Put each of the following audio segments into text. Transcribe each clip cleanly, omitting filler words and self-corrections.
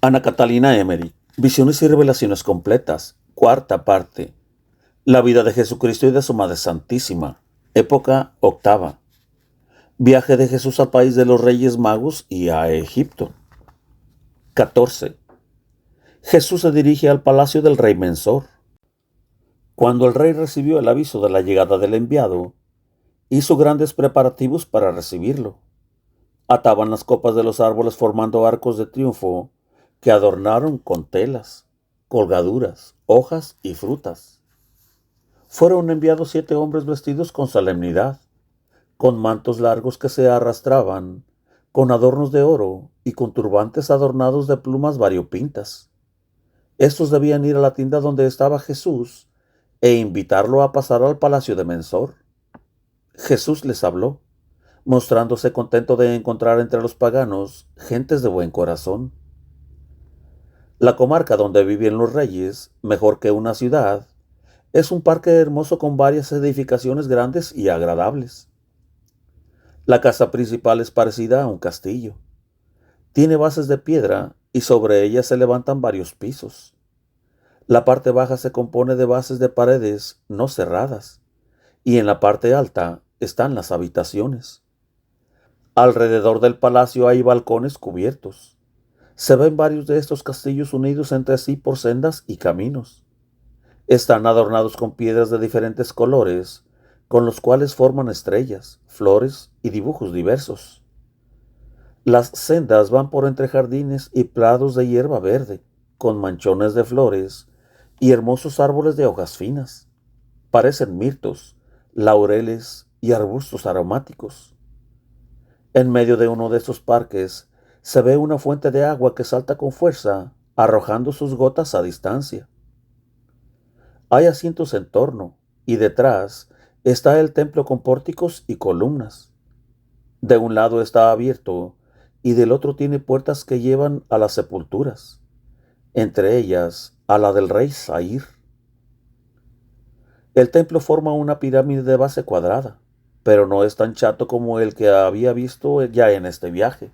Ana Catalina Emery, Visiones y Revelaciones Completas, cuarta parte. La vida de Jesucristo y de su Madre Santísima, época octava. Viaje de Jesús al país de los Reyes Magos y a Egipto. 14. Jesús se dirige al palacio del rey Mensor. Cuando el rey recibió el aviso de la llegada del enviado, hizo grandes preparativos para recibirlo. Ataban las copas de los árboles formando arcos de triunfo que adornaron con telas, colgaduras, hojas y frutas. Fueron enviados 7 hombres vestidos con solemnidad, con mantos largos que se arrastraban, con adornos de oro y con turbantes adornados de plumas variopintas. Estos debían ir a la tienda donde estaba Jesús e invitarlo a pasar al palacio de Mensor. Jesús les habló, mostrándose contento de encontrar entre los paganos gentes de buen corazón. La comarca donde viven los reyes, mejor que una ciudad, es un parque hermoso con varias edificaciones grandes y agradables. La casa principal es parecida a un castillo. Tiene bases de piedra y sobre ellas se levantan varios pisos. La parte baja se compone de bases de paredes no cerradas, y en la parte alta están las habitaciones. Alrededor del palacio hay balcones cubiertos. Se ven varios de estos castillos unidos entre sí por sendas y caminos. Están adornados con piedras de diferentes colores, con los cuales forman estrellas, flores y dibujos diversos. Las sendas van por entre jardines y prados de hierba verde, con manchones de flores y hermosos árboles de hojas finas. Parecen mirtos, laureles y arbustos aromáticos. En medio de uno de estos parques se ve una fuente de agua que salta con fuerza, arrojando sus gotas a distancia. Hay asientos en torno, y detrás está el templo con pórticos y columnas. De un lado está abierto, y del otro tiene puertas que llevan a las sepulturas, entre ellas a la del rey Zair. El templo forma una pirámide de base cuadrada, pero no es tan chato como el que había visto ya en este viaje.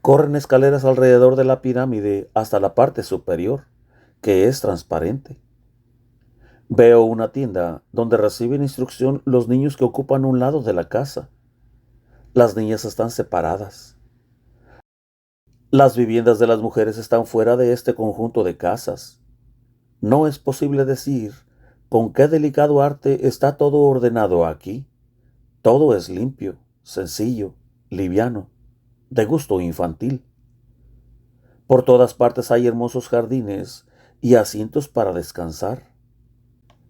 Corren escaleras alrededor de la pirámide hasta la parte superior, que es transparente. Veo una tienda donde reciben instrucción los niños que ocupan un lado de la casa. Las niñas están separadas. Las viviendas de las mujeres están fuera de este conjunto de casas. No es posible decir con qué delicado arte está todo ordenado aquí. Todo es limpio, sencillo, liviano, de gusto infantil. Por todas partes hay hermosos jardines y asientos para descansar.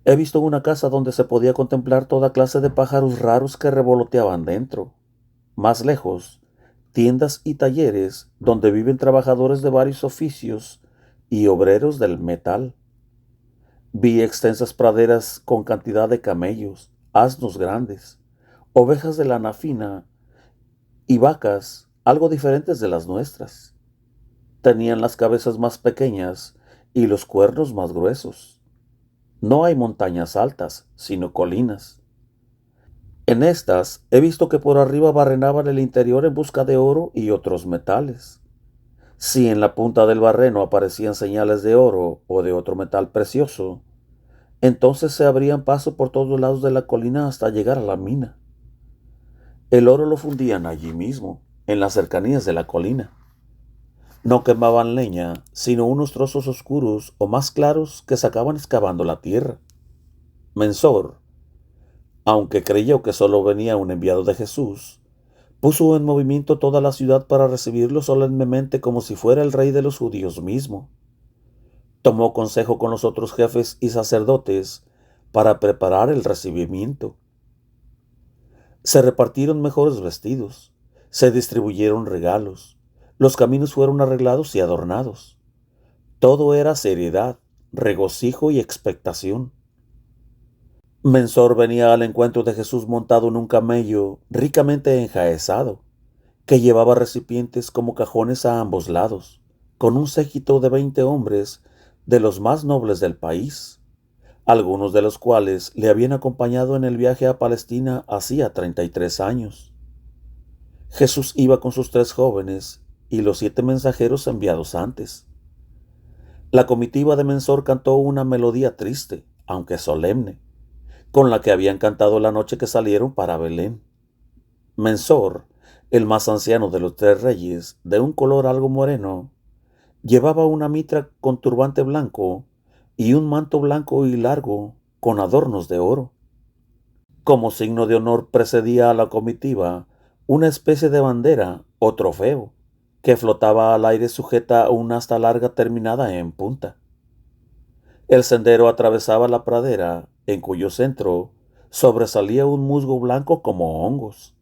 He visto una casa donde se podía contemplar toda clase de pájaros raros que revoloteaban dentro. Más lejos, tiendas y talleres donde viven trabajadores de varios oficios y obreros del metal. Vi extensas praderas con cantidad de camellos, asnos grandes, ovejas de lana fina y vacas algo diferentes de las nuestras. Tenían las cabezas más pequeñas y los cuernos más gruesos. No hay montañas altas, sino colinas. En estas he visto que por arriba barrenaban el interior en busca de oro y otros metales. Si en la punta del barreno aparecían señales de oro o de otro metal precioso, entonces se abrían paso por todos lados de la colina hasta llegar a la mina. El oro lo fundían allí mismo, en las cercanías de la colina. No quemaban leña, sino unos trozos oscuros o más claros que sacaban excavando la tierra. Mensor, aunque creyó que solo venía un enviado de Jesús, puso en movimiento toda la ciudad para recibirlo solemnemente como si fuera el rey de los judíos mismo. Tomó consejo con los otros jefes y sacerdotes para preparar el recibimiento. Se repartieron mejores vestidos, se distribuyeron regalos, los caminos fueron arreglados y adornados. Todo era seriedad, regocijo y expectación. Mensor venía al encuentro de Jesús montado en un camello ricamente enjaezado, que llevaba recipientes como cajones a ambos lados, con un séquito de 20 hombres de los más nobles del país, algunos de los cuales le habían acompañado en el viaje a Palestina hacía 33 años. Jesús iba con sus 3 jóvenes y los 7 mensajeros enviados antes. La comitiva de Mensor cantó una melodía triste, aunque solemne, con la que habían cantado la noche que salieron para Belén. Mensor, el más anciano de los 3 reyes, de un color algo moreno, llevaba una mitra con turbante blanco y un manto blanco y largo con adornos de oro. Como signo de honor precedía a la comitiva una especie de bandera o trofeo que flotaba al aire sujeta a una asta larga terminada en punta. El sendero atravesaba la pradera, en cuyo centro sobresalía un musgo blanco como hongos.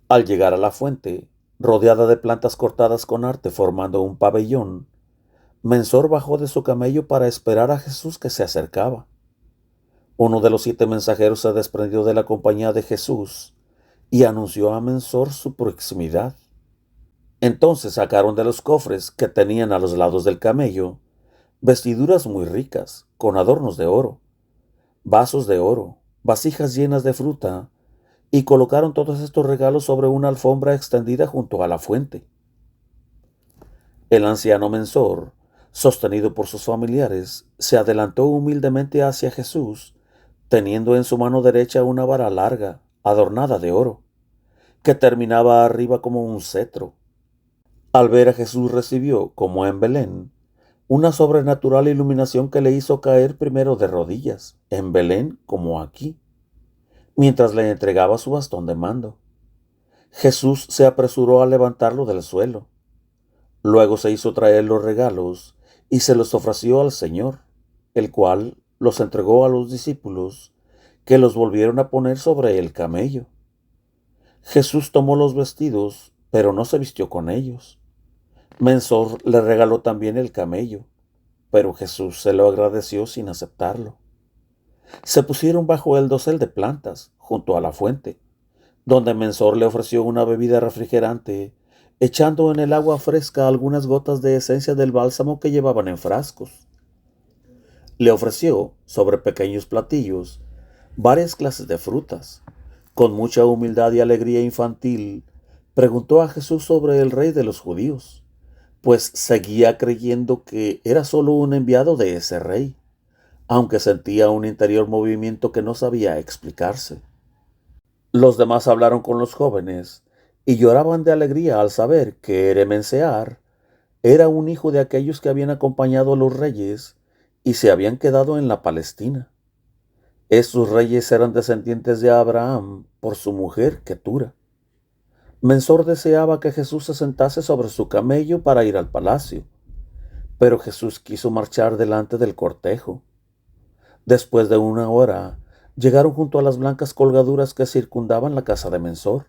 Al llegar a la fuente, rodeada de plantas cortadas con arte formando un pabellón, Mensor bajó de su camello para esperar a Jesús que se acercaba. Uno de los 7 mensajeros se desprendió de la compañía de Jesús y anunció a Mensor su proximidad. Entonces sacaron de los cofres que tenían a los lados del camello vestiduras muy ricas, con adornos de oro, vasos de oro, vasijas llenas de fruta, y colocaron todos estos regalos sobre una alfombra extendida junto a la fuente. El anciano Mensor, sostenido por sus familiares, se adelantó humildemente hacia Jesús, teniendo en su mano derecha una vara larga, adornada de oro, que terminaba arriba como un cetro. Al ver a Jesús recibió, como en Belén, una sobrenatural iluminación que le hizo caer primero de rodillas, en Belén como aquí, mientras le entregaba su bastón de mando. Jesús se apresuró a levantarlo del suelo. Luego se hizo traer los regalos y se los ofreció al Señor, el cual los entregó a los discípulos, que los volvieron a poner sobre el camello. Jesús tomó los vestidos, pero no se vistió con ellos. Mensor le regaló también el camello, pero Jesús se lo agradeció sin aceptarlo. Se pusieron bajo el dosel de plantas, junto a la fuente, donde Mensor le ofreció una bebida refrigerante, echando en el agua fresca algunas gotas de esencia del bálsamo que llevaban en frascos. Le ofreció, sobre pequeños platillos, varias clases de frutas. Con mucha humildad y alegría infantil, preguntó a Jesús sobre el rey de los judíos, pues seguía creyendo que era solo un enviado de ese rey, aunque sentía un interior movimiento que no sabía explicarse. Los demás hablaron con los jóvenes y lloraban de alegría al saber que Eremencear era un hijo de aquellos que habían acompañado a los reyes y se habían quedado en la Palestina. Estos reyes eran descendientes de Abraham por su mujer Ketura. Mensor deseaba que Jesús se sentase sobre su camello para ir al palacio, pero Jesús quiso marchar delante del cortejo. Después de una hora, llegaron junto a las blancas colgaduras que circundaban la casa de Mensor.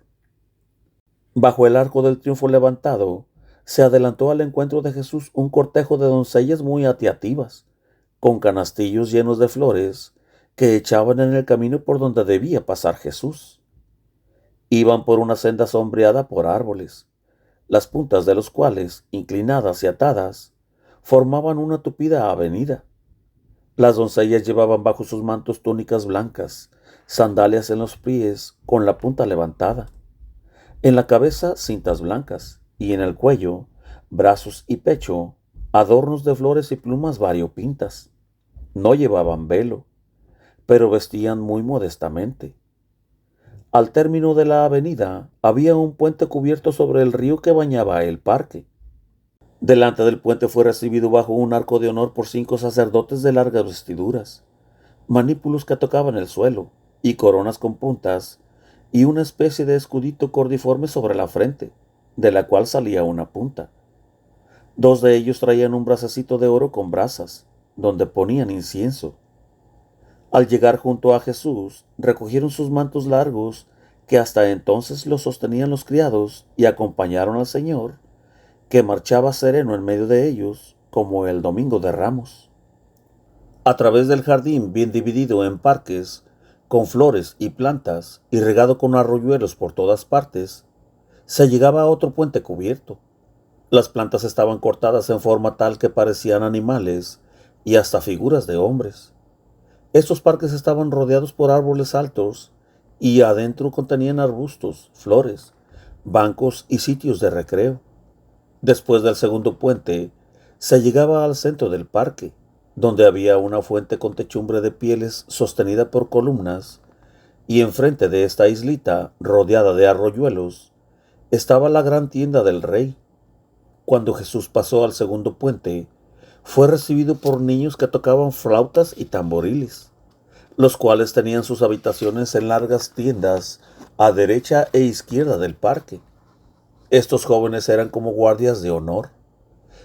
Bajo el arco del triunfo levantado, se adelantó al encuentro de Jesús un cortejo de doncellas muy ateativas, con canastillos llenos de flores, que echaban en el camino por donde debía pasar Jesús. Iban por una senda sombreada por árboles, las puntas de los cuales, inclinadas y atadas, formaban una tupida avenida. Las doncellas llevaban bajo sus mantos túnicas blancas, sandalias en los pies con la punta levantada, en la cabeza cintas blancas y en el cuello, brazos y pecho, adornos de flores y plumas variopintas. No llevaban velo, pero vestían muy modestamente. Al término de la avenida había un puente cubierto sobre el río que bañaba el parque. Delante del puente fue recibido bajo un arco de honor por 5 sacerdotes de largas vestiduras, manípulos que tocaban el suelo, y coronas con puntas, y una especie de escudito cordiforme sobre la frente, de la cual salía una punta. 2 de ellos traían un bracecito de oro con brasas, donde ponían incienso. Al llegar junto a Jesús, recogieron sus mantos largos, que hasta entonces los sostenían los criados, y acompañaron al Señor, que marchaba sereno en medio de ellos, como el Domingo de Ramos. A través del jardín, bien dividido en parques, con flores y plantas, y regado con arroyuelos por todas partes, se llegaba a otro puente cubierto. Las plantas estaban cortadas en forma tal que parecían animales y hasta figuras de hombres. Estos parques estaban rodeados por árboles altos y adentro contenían arbustos, flores, bancos y sitios de recreo. Después del segundo puente, se llegaba al centro del parque, donde había una fuente con techumbre de pieles sostenida por columnas, y enfrente de esta islita, rodeada de arroyuelos, estaba la gran tienda del rey. Cuando Jesús pasó al segundo puente, fue recibido por niños que tocaban flautas y tamboriles, los cuales tenían sus habitaciones en largas tiendas a derecha e izquierda del parque. Estos jóvenes eran como guardias de honor.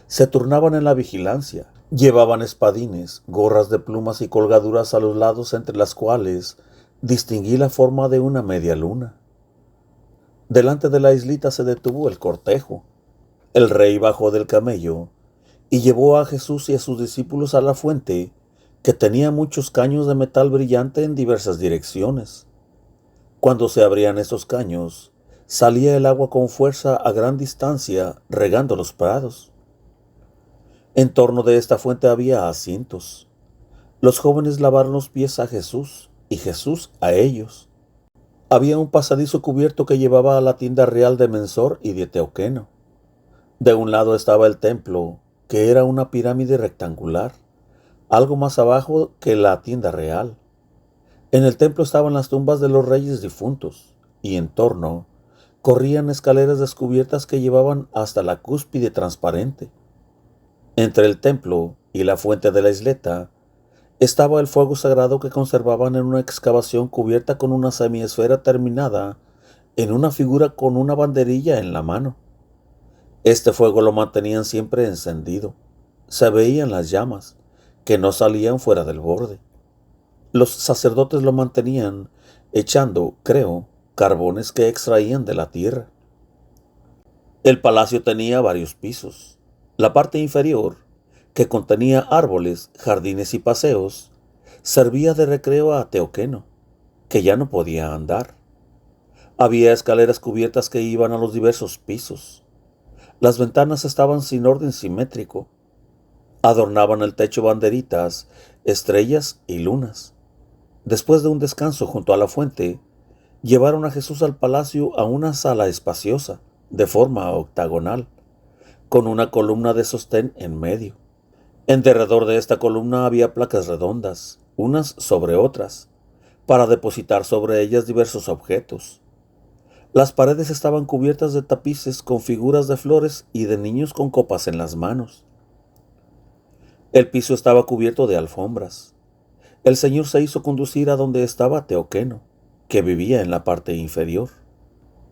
Se turnaban en la vigilancia. Llevaban espadines, gorras de plumas y colgaduras a los lados, entre las cuales distinguí la forma de una media luna. Delante de la islita se detuvo el cortejo. El rey bajó del camello y llevó a Jesús y a sus discípulos a la fuente, que tenía muchos caños de metal brillante en diversas direcciones. Cuando se abrían esos caños, salía el agua con fuerza a gran distancia, regando los prados. En torno de esta fuente había asientos. Los jóvenes lavaron los pies a Jesús y Jesús a ellos. Había un pasadizo cubierto que llevaba a la tienda real de Mensor y de Teoqueno. De un lado estaba el templo, que era una pirámide rectangular, algo más abajo que la tienda real. En el templo estaban las tumbas de los reyes difuntos, y en torno corrían escaleras descubiertas que llevaban hasta la cúspide transparente. Entre el templo y la fuente de la isleta estaba el fuego sagrado que conservaban en una excavación cubierta con una semiesfera terminada en una figura con una banderilla en la mano. Este fuego lo mantenían siempre encendido. Se veían las llamas, que no salían fuera del borde. Los sacerdotes lo mantenían echando, creo, carbones que extraían de la tierra. El palacio tenía varios pisos. La parte inferior, que contenía árboles, jardines y paseos, servía de recreo a Teoqueno, que ya no podía andar. Había escaleras cubiertas que iban a los diversos pisos. Las ventanas estaban sin orden simétrico. Adornaban el techo banderitas, estrellas y lunas. Después de un descanso junto a la fuente, llevaron a Jesús al palacio, a una sala espaciosa, de forma octagonal, con una columna de sostén en medio. En derredor de esta columna había placas redondas, unas sobre otras, para depositar sobre ellas diversos objetos. Las paredes estaban cubiertas de tapices con figuras de flores y de niños con copas en las manos. El piso estaba cubierto de alfombras. El Señor se hizo conducir a donde estaba Teoqueno, que vivía en la parte inferior.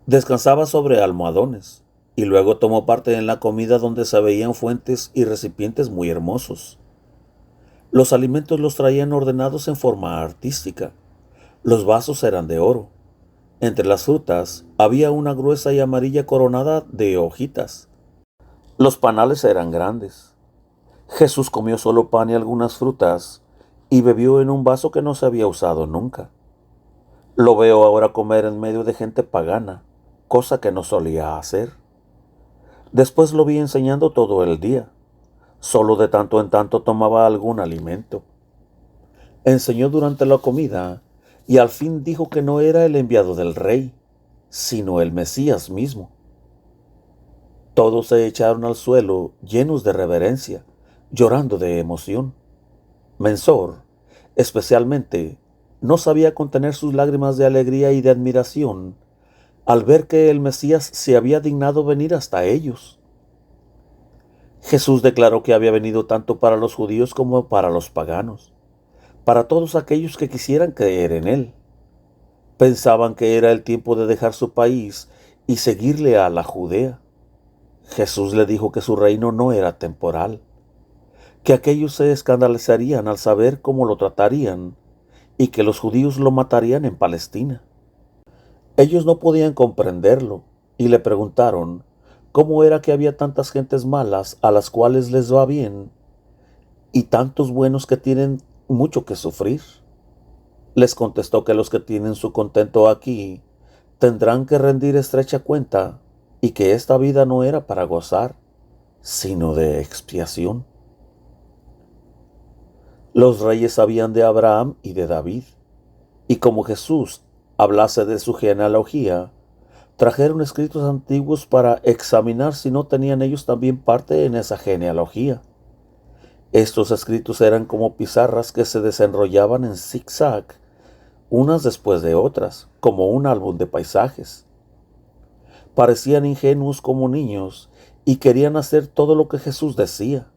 Descansaba sobre almohadones, y luego tomó parte en la comida, donde se veían fuentes y recipientes muy hermosos. Los alimentos los traían ordenados en forma artística. Los vasos eran de oro. Entre las frutas había una gruesa y amarilla coronada de hojitas. Los panales eran grandes. Jesús comió solo pan y algunas frutas, y bebió en un vaso que no se había usado nunca. Lo veo ahora comer en medio de gente pagana, cosa que no solía hacer. Después lo vi enseñando todo el día. Solo de tanto en tanto tomaba algún alimento. Enseñó durante la comida, y al fin dijo que no era el enviado del rey, sino el Mesías mismo. Todos se echaron al suelo llenos de reverencia, llorando de emoción. Mensor, especialmente, no sabía contener sus lágrimas de alegría y de admiración al ver que el Mesías se había dignado venir hasta ellos. Jesús declaró que había venido tanto para los judíos como para los paganos, para todos aquellos que quisieran creer en él. Pensaban que era el tiempo de dejar su país y seguirle a la Judea. Jesús le dijo que su reino no era temporal, que aquellos se escandalizarían al saber cómo lo tratarían y que los judíos lo matarían en Palestina. Ellos no podían comprenderlo y le preguntaron cómo era que había tantas gentes malas a las cuales les va bien y tantos buenos que tienen mucho que sufrir. Les contestó que los que tienen su contento aquí tendrán que rendir estrecha cuenta, y que esta vida no era para gozar, sino de expiación. Los reyes sabían de Abraham y de David, y como Jesús hablase de su genealogía, Trajeron escritos antiguos para examinar si no tenían ellos también parte en esa genealogía. Estos escritos eran como pizarras que se desenrollaban en zigzag, unas después de otras, como un álbum de paisajes. Parecían ingenuos como niños y querían hacer todo lo que Jesús decía.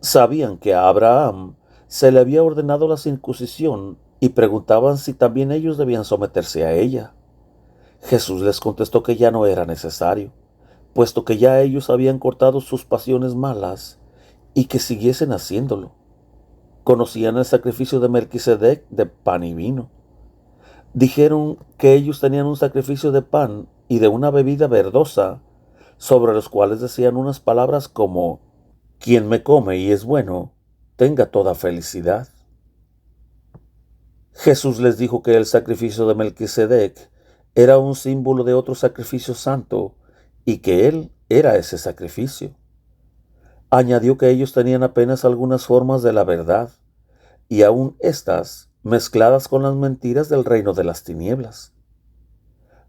Sabían que a Abraham se le había ordenado la circuncisión y preguntaban si también ellos debían someterse a ella. Jesús les contestó que ya no era necesario, puesto que ya ellos habían cortado sus pasiones malas y que siguiesen haciéndolo. Conocían el sacrificio de Melquisedec de pan y vino. Dijeron que ellos tenían un sacrificio de pan y de una bebida verdosa, sobre los cuales decían unas palabras como: quien me come y es bueno, tenga toda felicidad. Jesús les dijo que el sacrificio de Melquisedec era un símbolo de otro sacrificio santo y que él era ese sacrificio. Añadió que ellos tenían apenas algunas formas de la verdad, y aún éstas mezcladas con las mentiras del reino de las tinieblas.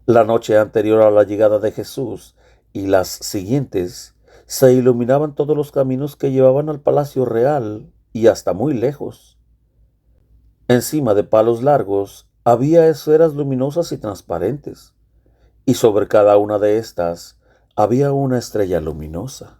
La noche anterior a la llegada de Jesús y las siguientes se iluminaban todos los caminos que llevaban al palacio real y hasta muy lejos. Encima de palos largos había esferas luminosas y transparentes, y sobre cada una de estas había una estrella luminosa.